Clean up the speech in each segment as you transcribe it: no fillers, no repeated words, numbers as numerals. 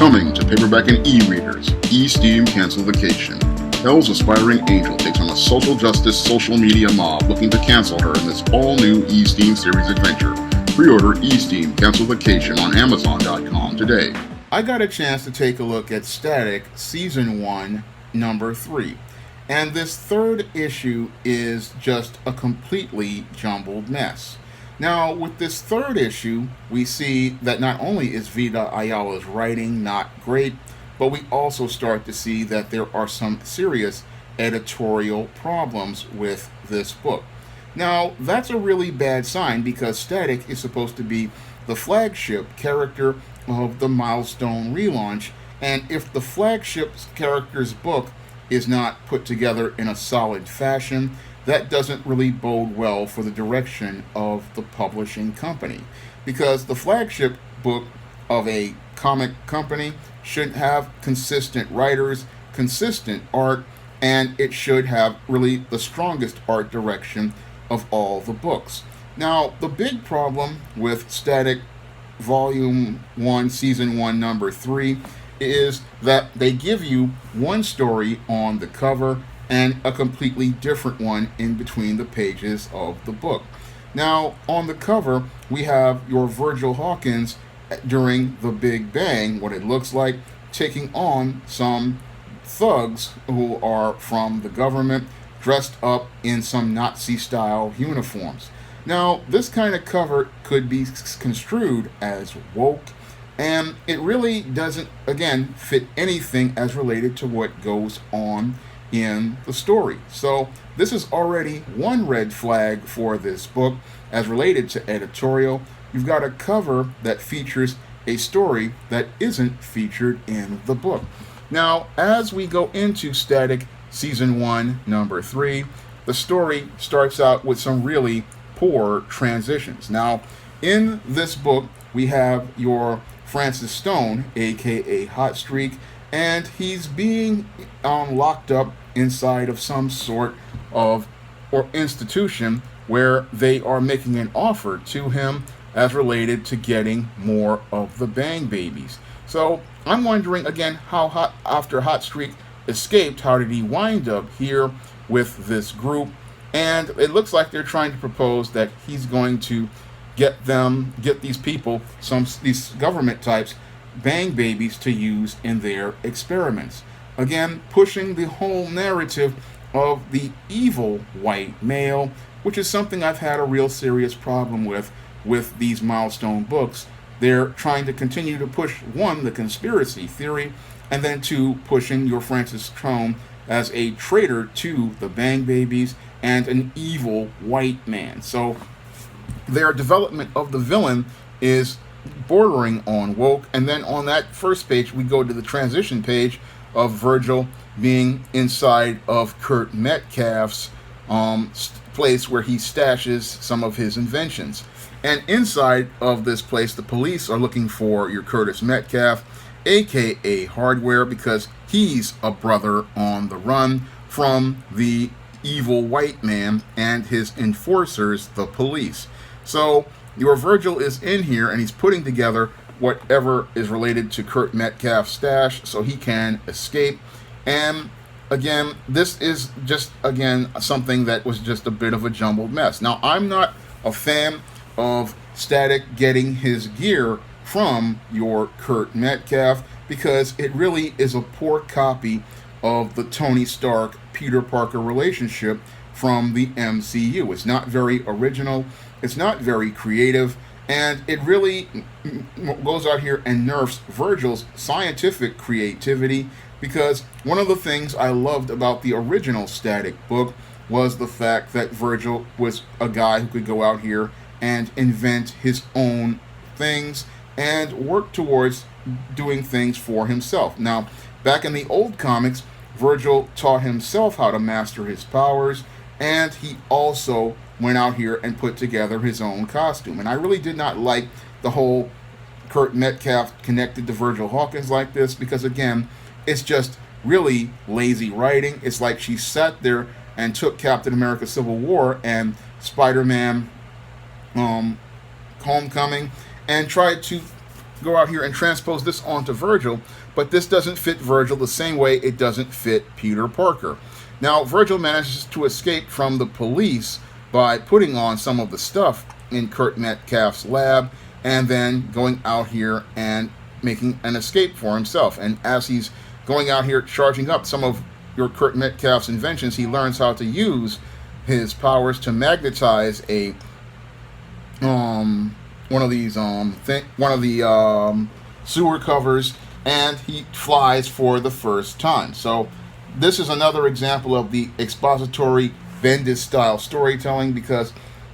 Coming to paperback and e-readers, E-Steam Cancel Vacation. Hell's aspiring angel takes on a social justice social media mob looking to cancel her in this all-new E-Steam series adventure. Pre-order E-Steam Cancel Vacation on Amazon.com today. I got a chance to take a look at Static Season 1, Number 3. And this third issue is just a completely jumbled mess. Now, with this third issue, we see that not only is Vita Ayala's writing not great, but we also start to see that there are some serious editorial problems with this book. Now, that's a really bad sign because Static is supposed to be the flagship character of the Milestone relaunch, and if the flagship character's book is not put together in a solid fashion, that doesn't really bode well for the direction of the publishing company, because the flagship book of a comic company should have consistent writers, consistent art, and it should have really the strongest art direction of all the books. Now, the big problem with Static Volume 1, Season 1, Number 3 is that they give you one story on the cover and a completely different one in between the pages of the book. Now, on the cover, we have your Virgil Hawkins during the Big Bang, what it looks like, taking on some thugs who are from the government, dressed up in some Nazi-style uniforms. Now, this kind of cover could be construed as woke, and it really doesn't, again, fit anything as related to what goes on in the story. So this is already one red flag for this book as related to editorial. You've got a cover that features a story that isn't featured in the book. Now, as we go into Static Season 1, Number 3, the story starts out with some really poor transitions. Now, in this book, we have your Francis Stone, aka Hot Streak, and he's being locked up inside of some sort of or institution where they are making an offer to him as related to getting more of the Bang Babies. So I'm wondering again, how after Hot Streak escaped, how did he wind up here with this group? And it looks like they're trying to propose that he's going to get these people, these government types, Bang Babies to use in their experiments. Again, pushing the whole narrative of the evil white male, which is something I've had a real serious problem with these Milestone books. They're trying to continue to push, one, the conspiracy theory, and then two, pushing your Francis Stone as a traitor to the Bang Babies and an evil white man. So their development of the villain is bordering on woke. And then on that first page, we go to the transition page of Virgil being inside of Kurt Metcalf's place where he stashes some of his inventions. And inside of this place, the police are looking for your Curtis Metcalf, aka Hardware, because he's a brother on the run from the evil white man and his enforcers, the police. So your Virgil is in here and he's putting together whatever is related to Kurt Metcalf's stash so he can escape. And again, this is just, again, something that was just a bit of a jumbled mess. Now, I'm not a fan of Static getting his gear from your Kurt Metcalf because it really is a poor copy of the Tony Stark Peter Parker relationship from the MCU. It's not very original, it's not very creative, and it really goes out here and nerfs Virgil's scientific creativity, because one of the things I loved about the original Static book was the fact that Virgil was a guy who could go out here and invent his own things and work towards doing things for himself. Now, back in the old comics, Virgil taught himself how to master his powers, and he also went out here and put together his own costume. And I really did not like the whole Kurt Metcalf connected to Virgil Hawkins like this, because again, it's just really lazy writing. It's like she sat there and took Captain America Civil War and Spider-Man Homecoming and tried to go out here and transpose this onto Virgil, but this doesn't fit Virgil the same way it doesn't fit Peter Parker. Now, Virgil manages to escape from the police by putting on some of the stuff in Kurt Metcalf's lab and then going out here and making an escape for himself. And as he's going out here charging up some of your Kurt Metcalf's inventions, he learns how to use his powers to magnetize a one of the sewer covers, and he flies for the first time. So this is another example of the expository Bendis style storytelling, because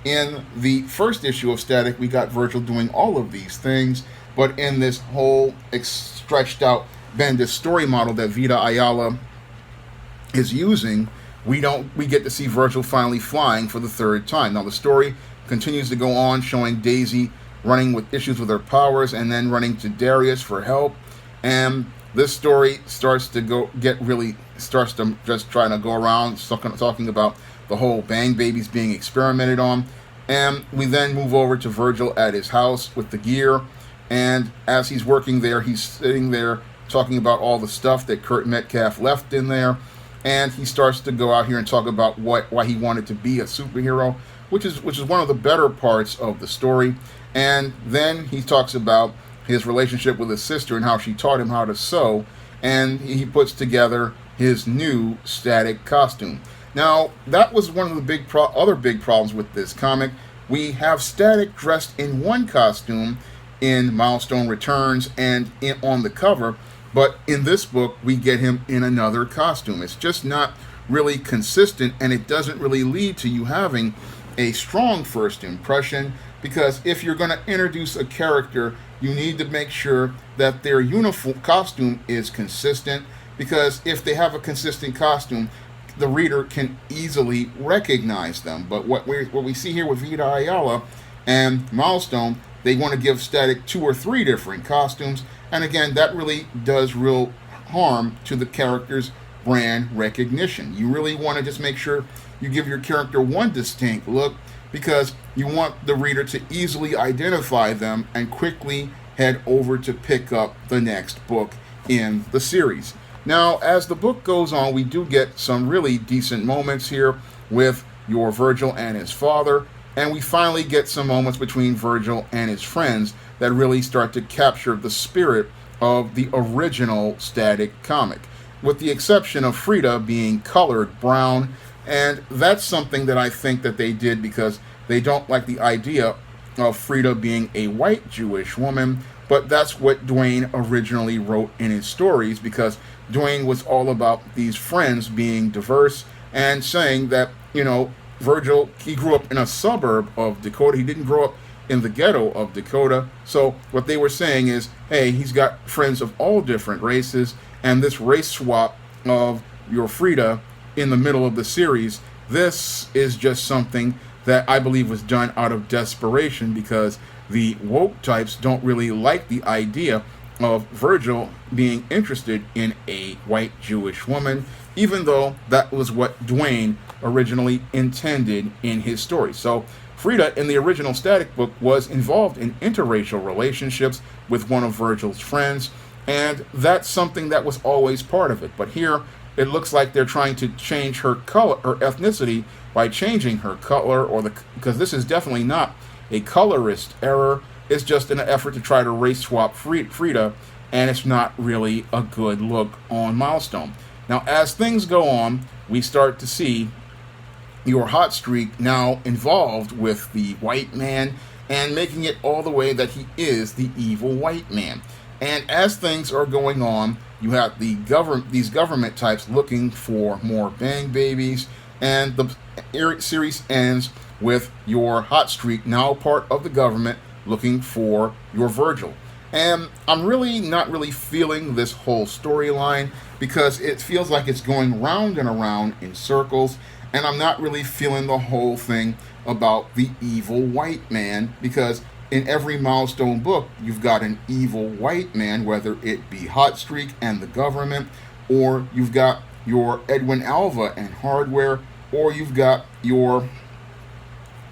in the first issue of Static we got Virgil doing all of these things, but in this whole stretched out Bendis story model that Vita Ayala is using, we get to see Virgil finally flying for the third time. Now the story continues to go on, showing Daisy running with issues with her powers and then running to Darius for help. And this story starts to just trying to go around talking about the whole Bang Babies being experimented on. And we then move over to Virgil at his house with the gear. And as he's working there, he's sitting there talking about all the stuff that Kurt Metcalf left in there. And he starts to go out here and talk about why he wanted to be a superhero, which is one of the better parts of the story. And then he talks about his relationship with his sister and how she taught him how to sew, and he puts together his new Static costume. Now, that was one of the other big problems with this comic. We have Static dressed in one costume in Milestone Returns and on the cover, but in this book we get him in another costume. It's just not really consistent, and it doesn't really lead to you having a strong first impression, because if you're going to introduce a character, you need to make sure that their uniform costume is consistent, because if they have a consistent costume, the reader can easily recognize them. But what we see here with Vita Ayala and Milestone, they want to give Static 2 or 3 different costumes, and again, that really does real harm to the character's brand recognition. You really want to just make sure you give your character one distinct look, because you want the reader to easily identify them and quickly head over to pick up the next book in the series. Now, as the book goes on, we do get some really decent moments here with your Virgil and his father, and we finally get some moments between Virgil and his friends that really start to capture the spirit of the original Static comic, with the exception of Frida being colored brown. And that's something that I think that they did because they don't like the idea of Frida being a white Jewish woman, but that's what Dwayne originally wrote in his stories, because Dwayne was all about these friends being diverse and saying that, Virgil, he grew up in a suburb of Dakota. He didn't grow up in the ghetto of Dakota. So what they were saying is, hey, he's got friends of all different races, and this race swap of your Frida in the middle of the series, this is just something that I believe was done out of desperation, because the woke types don't really like the idea of Virgil being interested in a white Jewish woman, even though that was what Dwayne originally intended in his story. So Frida in the original Static book was involved in interracial relationships with one of Virgil's friends, and that's something that was always part of it. But here it looks like they're trying to change her color, her ethnicity, by changing her color, because this is definitely not a colorist error. It's just an effort to try to race swap Frida, and it's not really a good look on Milestone. Now, as things go on, we start to see your Hot Streak now involved with the white man and making it all the way that he is the evil white man. And as things are going on, you have these government types looking for more Bang Babies, and the series ends with your Hot Streak, now part of the government, looking for your Virgil. And I'm really not really feeling this whole storyline, because it feels like it's going round and around in circles, and I'm not really feeling the whole thing about the evil white man, because in every Milestone book, you've got an evil white man, whether it be Hot Streak and the government, or you've got your Edwin Alva and Hardware, or you've got your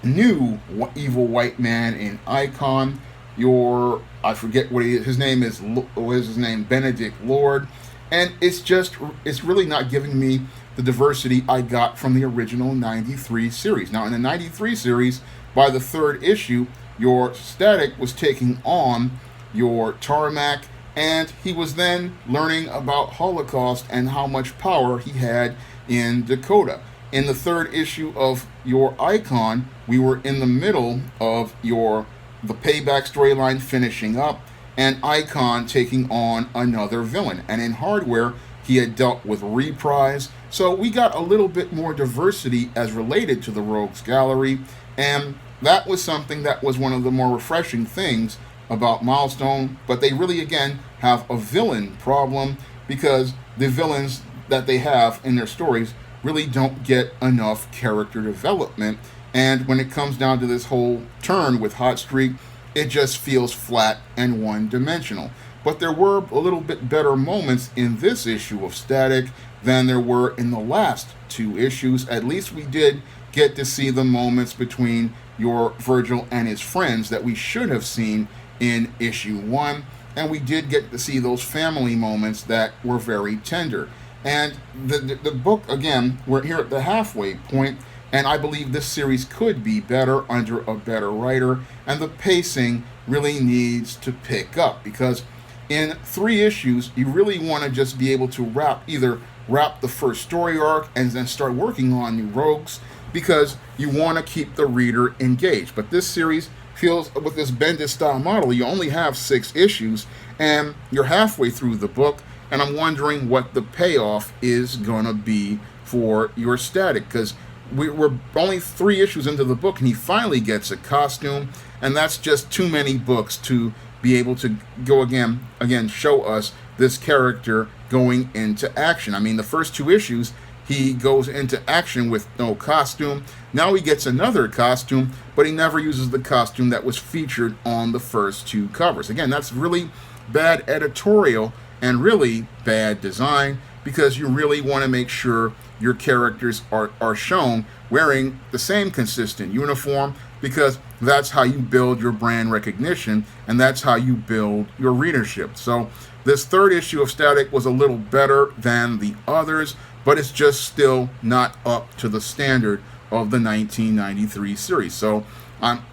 new evil white man in Icon, I forget what his name is. What is his name? Benedict Lord, and it's really not giving me the diversity I got from the original '93 series. Now, in the '93 series, by the third issue, your Static was taking on your Tarmac, and he was then learning about Holocaust and how much power he had in Dakota. In the third issue of your Icon, we were in the middle of the Payback storyline finishing up, and Icon taking on another villain. And in Hardware, he had dealt with Reprise. So we got a little bit more diversity as related to the Rogues Gallery, and that was something that was one of the more refreshing things about Milestone. But they really, again, have a villain problem, because the villains that they have in their stories really don't get enough character development. And when it comes down to this whole turn with Hot Streak, it just feels flat and one-dimensional. But there were a little bit better moments in this issue of Static than there were in the last two issues. At least we did get to see the moments between your Virgil and his friends that we should have seen in issue 1. And we did get to see those family moments that were very tender. And the book, again, we're here at the halfway point, and I believe this series could be better under a better writer, and the pacing really needs to pick up, because in 3 issues, you really want to just be able to either wrap the first story arc and then start working on new rogues, because you want to keep the reader engaged. But this series feels, with this Bendis style model, you only have 6 issues, and you're halfway through the book, and I'm wondering what the payoff is going to be for your Static, because we're only 3 issues into the book, and he finally gets a costume, and that's just too many books to be able to go again show us this character going into action. I mean, the first 2 issues, he goes into action with no costume. Now he gets another costume, but he never uses the costume that was featured on the first 2 covers. Again, that's really bad editorial and really bad design, because you really want to make sure your characters are shown wearing the same consistent uniform, because that's how you build your brand recognition, and that's how you build your readership. So this third issue of Static was a little better than the others, but it's just still not up to the standard of the 1993 series. So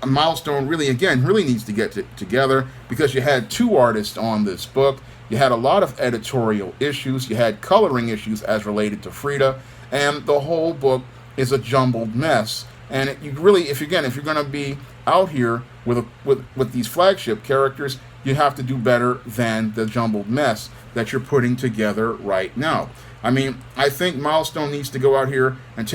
Milestone really needs to get together, because you had 2 artists on this book. You had a lot of editorial issues. You had coloring issues as related to Frida, and the whole book is a jumbled mess. And if you're going to be out here with these flagship characters, you have to do better than the jumbled mess that you're putting together right now. I mean, I think Milestone needs to go out here and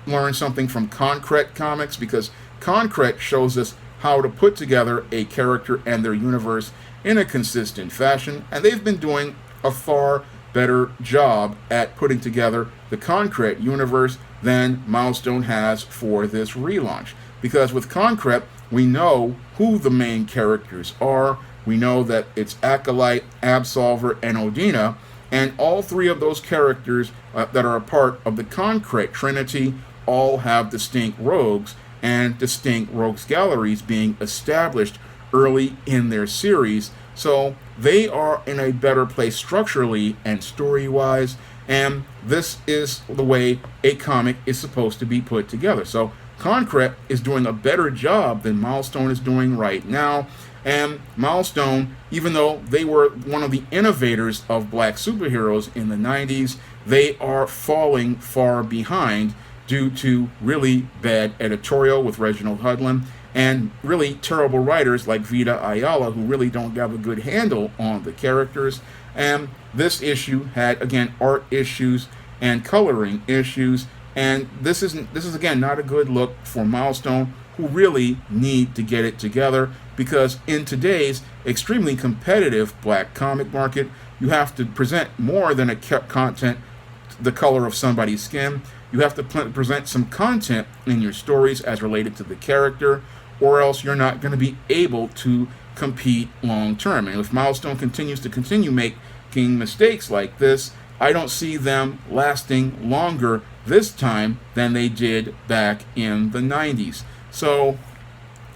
learn something from Concrete Comics, because Concrete shows us how to put together a character and their universe in a consistent fashion, and they've been doing a far better job at putting together the Concrete universe than Milestone has for this relaunch. Because with Concrete, we know who the main characters are. We know that it's Acolyte, Absolver, and Odina, and all 3 of those characters that are a part of the Concrete Trinity all have distinct rogues and distinct rogues galleries being established early in their series. So they are in a better place structurally and story-wise, and this is the way a comic is supposed to be put together. So Concrete is doing a better job than Milestone is doing right now. And Milestone, even though they were one of the innovators of black superheroes in the 90s, they are falling far behind due to really bad editorial with Reginald Hudlin, and really terrible writers like Vita Ayala, who really don't have a good handle on the characters. And this issue had, again, art issues and coloring issues, and this is again not a good look for Milestone, who really need to get it together, because in today's extremely competitive black comic market, you have to present more than a content, the color of somebody's skin. You have to present some content in your stories as related to the character, or else you're not going to be able to compete long term. And if Milestone continues to making mistakes like this, I don't see them lasting longer this time than they did back in the 90s. So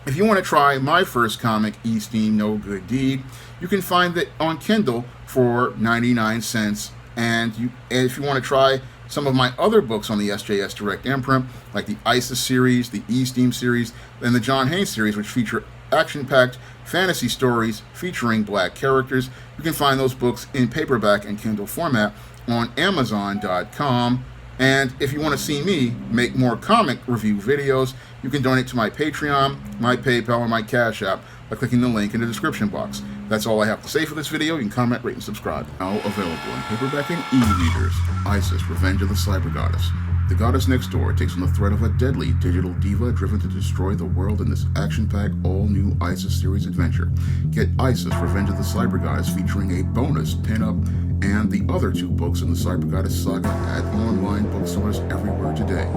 If you want to try my first comic, Esteem No Good Deed, you can find it on Kindle for 99 cents. And if you want to try some of my other books on the SJS Direct imprint, like the ISIS series, the Esteem series, and the John Haynes series, which feature action-packed fantasy stories featuring black characters, you can find those books in paperback and Kindle format on Amazon.com. And if you want to see me make more comic review videos, you can donate to my Patreon, my PayPal, or my Cash App by clicking the link in the description box. That's all I have to say for this video. You can comment, rate, and subscribe. Now available in paperback and e-readers, ISIS, Revenge of the Cyber Goddess. The goddess next door takes on the threat of a deadly digital diva driven to destroy the world in this action-packed, all-new ISIS series adventure. Get ISIS, Revenge of the Cyber Goddess featuring a bonus pin-up and the other 2 books in the Cyber Goddess saga at online bookstores everywhere today.